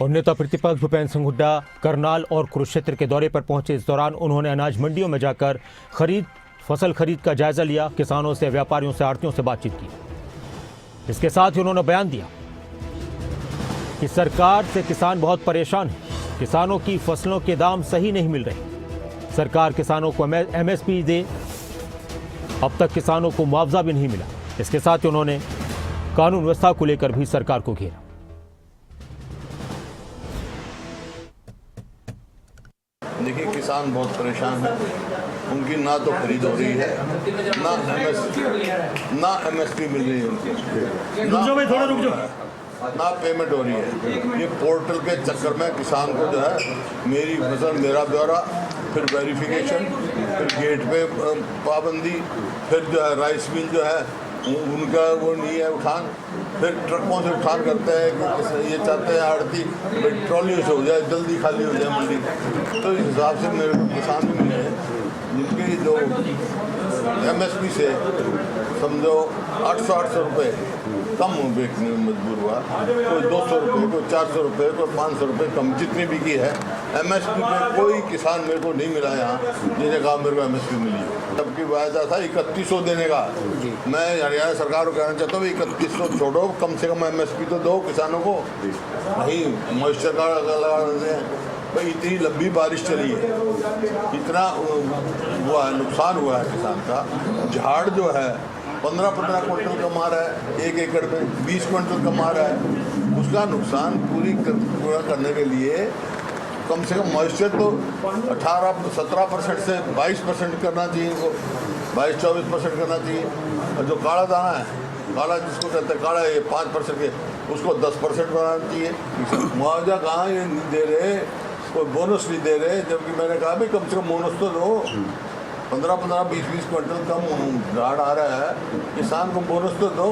और नेता प्रतिपक्ष भूपेंद्र सिंह हुड्डा करनाल और कुरुक्षेत्र के दौरे पर पहुंचे। इस दौरान उन्होंने अनाज मंडियों में जाकर फसल खरीद का जायजा लिया, किसानों से, व्यापारियों से, आढ़तियों से बातचीत की। इसके साथ ही उन्होंने बयान दिया कि सरकार से किसान बहुत परेशान है, किसानों की फसलों के दाम सही नहीं मिल रहे, सरकार किसानों को एमएसपी दे, अब तक किसानों को मुआवजा भी नहीं मिला। इसके साथ ही उन्होंने कानून व्यवस्था को लेकर भी सरकार को घेरा। देखिए, किसान बहुत परेशान है, उनकी ना तो खरीद हो रही है, ना एमएसपी मिल रही है उनको, ना पेमेंट हो रही है। ये पोर्टल के चक्कर में किसान को जो है मेरी फसल मेरा ब्यौरा, फिर वेरिफिकेशन, फिर गेट पे पाबंदी, फिर जो है राइस मिल जो है उनका वो नहीं है उठान, फिर ट्रकों से उठान करते हैं कि ये चाहते हैं आड़ती ट्रॉलियों से हो जाए, जल्दी खाली हो जाए मंडी। तो इस हिसाब से मेरे किसान भी मिले हैं जिनकी जो एमएसपी से समझो 800 रुपये कम बेचने में मजबूर हुआ, कोई 200 रुपये, कोई 400 रुपये, कोई 500 रुपये कम, जितनी भी की है एमएसपी पे कोई किसान मेरे को नहीं मिला यहाँ जिन्हें कहा मेरे को एमएसपी मिली। सबकी वायदा था 3100 देने का। मैं हरियाणा सरकार को कहना चाहता हूँ 3100 छोड़ो, कम से कम एमएसपी तो दो किसानों को। वहीं मॉइस्चर का लगा देते हैं भाई, इतनी लंबी बारिश चली है, इतना हुआ है, नुकसान हुआ है किसान का। झाड़ जो है 15-15 क्विंटल कमा रहा है एक एकड़ में, 20 क्विंटल कमा रहा है, उसका नुकसान पूरा करने के लिए कम से कम मॉइस्चर तो 18-17% से 22% करना चाहिए, इनको 22-24% करना चाहिए। और जो काला दाना है, काला जिसको कहते हैं काला, ये 5% के, उसको 10% बनाना चाहिए। मुआवजा कहाँ ये नहीं दे रहे, कोई बोनस नहीं दे रहे, जबकि मैंने कहा भाई कम से कम बोनस तो दो। 15-15, 20-20 क्विंटल कम झाड़ आ रहा है, किसान को बोनस तो दो।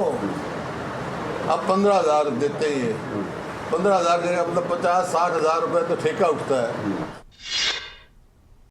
अब 15,000 देते ही, 15,000 देगा मतलब 50-60 हज़ार रुपये तो ठेका उठता है।